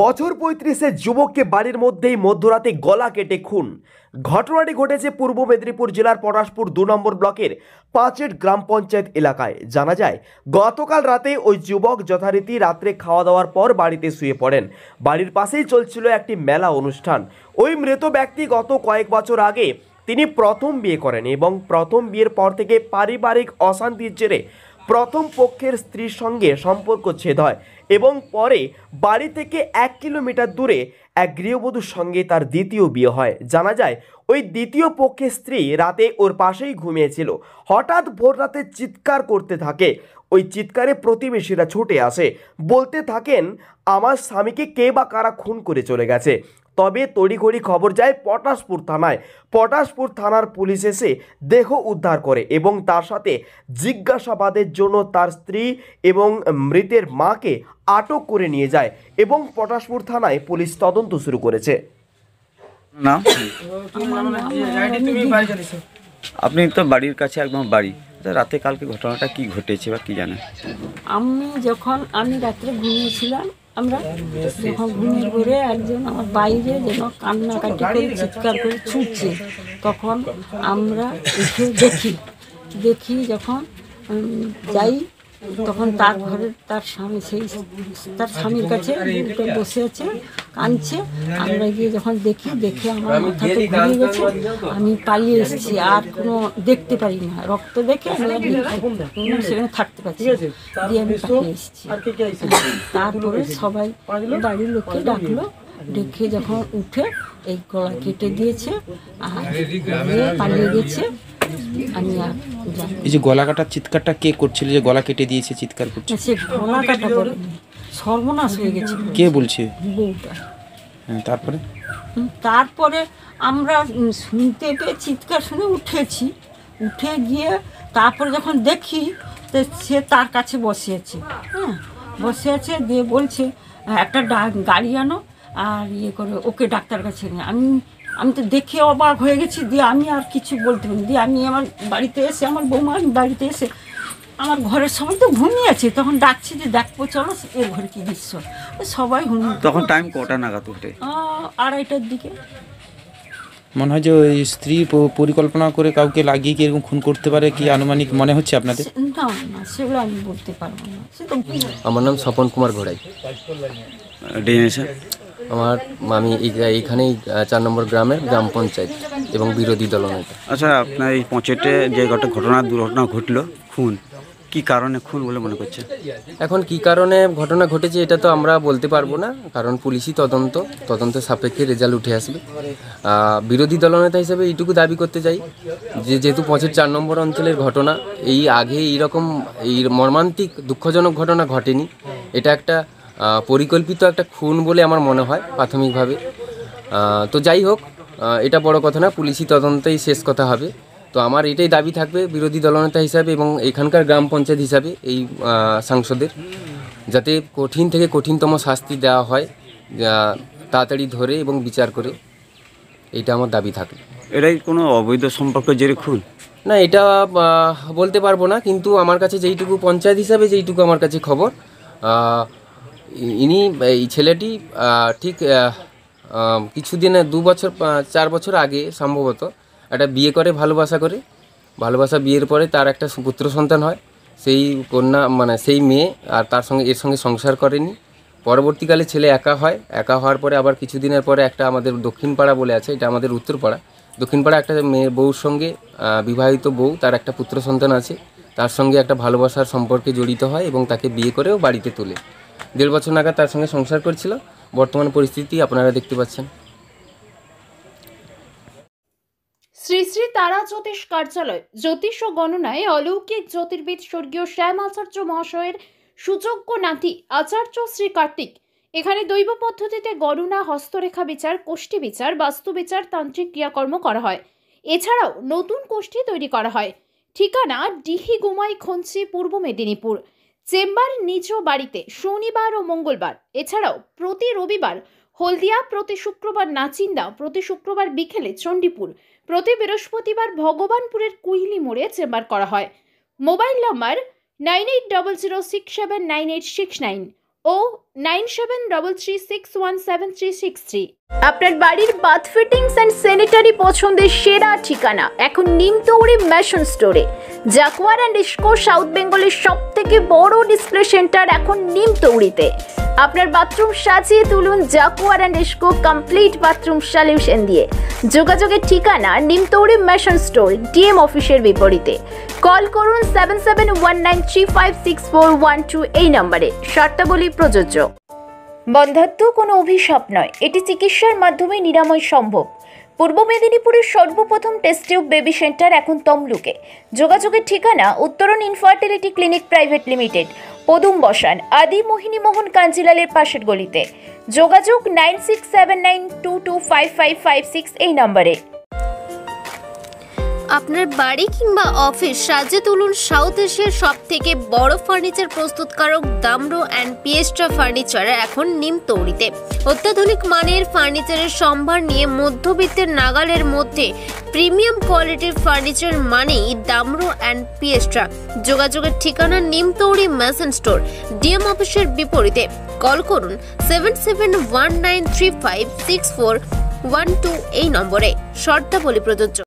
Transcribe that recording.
বছর ৩৫-এর যুবককে বাড়ির মধ্যেই মধ্যরাতে গলা কেটে খুন। ঘটনাটি ঘটেছে পূর্ব মেদিনীপুর জেলার পটাশপুর ২ নম্বর ব্লকের পাঁচেট গ্রাম পঞ্চায়েত এলাকায়। জানা যায়, গতকাল রাতে ওই যুবক যথারীতি রাত্রে খাওয়া দাওয়ার পর বাড়িতে শুয়ে পড়েন। বাড়ির পাশেই চলছিল একটি মেলা অনুষ্ঠান। ওই মৃত ব্যক্তি গত কয়েক বছর আগে তিনি প্রথম বিয়ে করেন এবং প্রথম বিয়ের পর থেকে পারিবারিক অশান্তির জেরে প্রথম পক্ষের স্ত্রীর সঙ্গে সম্পর্ক ছেদ হয় এবং পরে বাড়ি থেকে ১ কিলোমিটার দূরে এক গৃহবধূর সঙ্গে তার দ্বিতীয় বিয়ে হয়। জানা যায়, ওই দ্বিতীয় পক্ষের স্ত্রী রাতে ওর পাশেই ঘুমিয়েছিল। হঠাৎ ভোর রাতে চিৎকার করতে থাকে। ওই চিৎকারে প্রতিবেশীরা ছুটে আসে, বলতে থাকেন, আমার স্বামীকে কে বা কারা খুন করে চলে গেছে। তবে তড়িঘড়ি খবর যায় পটাশপুর থানায়। পটাশপুর থানার পুলিশ এসে দেহ উদ্ধার করে এবং তার সাথে জিজ্ঞাসাবাদের জন্য তার স্ত্রী এবং মৃতের মাকে আটক করে নিয়ে যায় এবং পটাশপুর থানায় পুলিশ তদন্ত শুরু করেছে। না, আপনি তো বাড়ির কাছে একদম বাড়ি, রাতে কালকে ঘটনাটা কি ঘটেছে বা কি জানেন? আমি রাত্রে ঘুমিয়েছিলাম। আমরা যখন ঘুমিয়ে পড়ে একজন আমার বাইরে যেন কান্নাকাটি করে চিৎকার করে ছুটছে, তখন আমরা উঠে দেখি যখন যাই, তখন তার ঘরে তার স্বামী তার স্বামীর কাছে বসে আছে, কাঁদছে। আমরা গিয়ে যখন দেখে আমার মাথাতে ঘুরে গেছে। আমি পালিয়ে এসেছি, আর কোনো দেখতে পারি না। রক্ত দেখে সেখানে থাকতে পারছি, দিয়ে আমি পালিয়ে এসেছি। তারপরে সবাই বাড়ির লোককে ডাকলো, ডেকে যখন উঠে এই গলা কেটে দিয়েছে আর পালিয়ে গেছে। এই যে গলা কাটার চিৎকারটা কে করছিল, যে গলা কেটে দিয়েছে চিৎকার করছে? সে গলা কাটা বলেনি, সর্বনাশ হয়ে গেছে। কে বলছে? বউটা। হ্যাঁ, তারপরে আমরা শুনতে পেয়ে চিৎকার শুনে উঠে গিয়ে তারপরে যখন দেখি তো সে তার কাছে বসে আছে, দিয়ে বলছে একটা গাড়ি আনো আর করে ওকে ডাক্তার কাছে নিয়ে। আমি তো দেখে অবাক হয়ে গেছি, দিয়ে আমি আর কিছু বলতে পারিনি। দিয়ে আমি আমার বাড়িতে এসে, আমার বৌমা বাড়িতে এসে আমার ঘরের সবাই তো ঘুমিয়ে আছে, তখন ডাকছি যে দেখবো চলো এর ঘরে কি দৃশ্য। সবাই তখন টাইম কটা নাগাদ উঠে? 2:30টার দিকে। মনে হয় যে ওই স্ত্রী পরিকল্পনা করে কাউকে লাগিয়ে কি এরকম খুন করতে পারে, কি আনুমানিক মনে হচ্ছে আপনাদের? না, সেগুলো আমি বলতে পারবো না। আমার নাম স্বপন কুমার ঘোড়াই। আমি এইখানেই 4 নম্বর গ্রামের গ্রাম পঞ্চায়েত এবং বিরোধী দলনেতা। আচ্ছা, আপনার এই পঞ্চায়েতে যে দুর্ঘটনা ঘটলো, খুন, কি কারণে খুন বলে মনে করছে? এখন কি কারণে ঘটনা ঘটেছে এটা তো আমরা বলতে পারবো না, কারণ পুলিশি তদন্ত সাপেক্ষে রেজাল্ট উঠে আসবে। বিরোধী দলনেতা হিসেবে এইটুকু দাবি করতে চাই যে যেহেতু পঞ্চায়েত 4 নম্বর অঞ্চলের ঘটনা, এই আগে এই মর্মান্তিক দুঃখজনক ঘটনা ঘটেনি। এটা একটা পরিকল্পিত একটা খুন বলে আমার মনে হয় প্রাথমিকভাবে। তো যাই হোক, এটা বড় কথা না, পুলিশি তদন্তেই শেষ কথা হবে। তো আমার এটাই দাবি থাকবে বিরোধী দলনেতা হিসাবে এবং এখানকার গ্রাম পঞ্চায়েত হিসাবে এই সাংসদের, যাতে কঠিন থেকে কঠিনতম শাস্তি দেওয়া হয়, তাড়াতাড়ি ধরে এবং বিচার করে। এইটা আমার দাবি থাকবে। এটাই কোনো অবৈধ সম্পর্কের জেরে খুন? না, এটা বলতে পারবো না, কিন্তু আমার কাছে যেইটুকু পঞ্চায়েত হিসাবে যেইটুকু আমার কাছে খবর, এই ছেলেটি ঠিক কিছুদিনে 4 বছর আগে সম্ভবত একটা বিয়ে করে, ভালোবাসা বিয়ের পরে তার একটা পুত্র সন্তান হয়। সেই কন্যা সেই মেয়ে আর এর সঙ্গে সংসার করেনি। পরবর্তীকালে ছেলে একা হওয়ার পরে আবার কিছুদিনের পরে একটা আমাদের দক্ষিণপাড়া বলে আছে, এটা আমাদের উত্তরপাড়া, দক্ষিণপাড়া একটা মেয়ের বউর সঙ্গে, বিবাহিত বউ, তার একটা পুত্র সন্তান আছে, তার সঙ্গে একটা ভালোবাসার সম্পর্কে জড়িত হয় এবং তাকে বিয়ে করেও বাড়িতে তোলে। 1.5 বছর নাগাদ তার সঙ্গে সংসার করছিল। বর্তমান পরিস্থিতি আপনারা দেখতে পাচ্ছেন। শ্রী শ্রী তারা জ্যোতিষ কার্যালয় জ্যোতিষ ও গণনায় অলৌকিক জ্যোতির্বিদ স্বর্গীয় শ্যাম আচার্য মহাশয়ের সুযোগ্য নাতি আচার্য শ্রী কার্তিক এখানে দৈব পদ্ধতিতে গণনা, হস্তরেখা বিচার, কোষ্ঠী বিচার, বাস্তু বিচার, তান্ত্রিক ক্রিয়াকর্ম করা হয়। এছাড়াও নতুন কোষ্ঠী তৈরি করা হয়। ঠিকানা ডিহি গুমাই খঞ্চি, পূর্ব মেদিনীপুর। চেম্বার নিজ বাড়িতে শনিবার ও মঙ্গলবার। এছাড়াও প্রতি রবিবার হলদিয়া, প্রতি শুক্রবার নাচিন্দা, প্রতি শুক্রবার বিকেলে চণ্ডীপুর, প্রতি বৃহস্পতিবার ভগবানপুরের কুইলি মোড়ে চেম্বার করা হয়। মোবাইল নাম্বার 9800679869, ও 9733617363। আপনার বাড়ির বাথ ফিটিংস অ্যান্ড স্যানিটারি পছন্দের সেরা ঠিকানা এখন নিমতৌড়ি ম্যাশন স্টোরে। জাকুয়ার অ্যান্ড ইস্কো সাউথ বেঙ্গলের সব থেকে বড় ডিসপ্লে সেন্টার এখন নিমতৌড়িতে। আপনার বাথরুম সাজিয়ে তুলুন Jaquar and IISCO complete bathroom solution দিয়ে। যোগাযোগের ঠিকানা নিমতৌড়ি ম্যাশন স্টোর, ডিএম অফিসের বিপরীতে। কল করুন 7719356412 এই নম্বরে। শর্তাবলী প্রযোজ্য। বন্ধ্যাত্ব কোনো অভিশাপ নয়, এটি চিকিৎসার মাধ্যমে নিরাময় সম্ভব। পূর্ব মেদিনীপুরের সর্বপ্রথম টেস্ট টিউব বেবি সেন্টার এখন তমলুকে। যোগাযোগের ঠিকানা উত্তরণ ইনফার্টিলিটি ক্লিনিক প্রাইভেট লিমিটেড, পদুম বসান, আদি মোহিনী মোহন কাঞ্জিলালের পাশের গলিতে। যোগাযোগ 9679225556 এই নম্বরে। আপনার বাড়ি কিংবা অফিস সাজিয়ে তুলুন সাউথ এশিয়ার সব থেকে বড় ফার্নিচার প্রস্তুতকারক দামরো অ্যান্ড পিয়েস্ট্রা ফার্নিচার এখন নিমতৌড়িতে। অত্যাধুনিক মানের ফার্নিচারের সম্ভার নিয়ে মধ্যবিত্তের নাগালের মধ্যে প্রিমিয়াম কোয়ালিটির ফার্নিচার মানেই দামরো অ্যান্ড পিয়েস্ট্রা। যোগাযোগের ঠিকানা নিমতৌড়ি ম্যাশন স্টোর, ডিএম অফিসের বিপরীতে। কল করুন 7719356412 এই নম্বরে। শর্তাবলী প্রযোজ্য।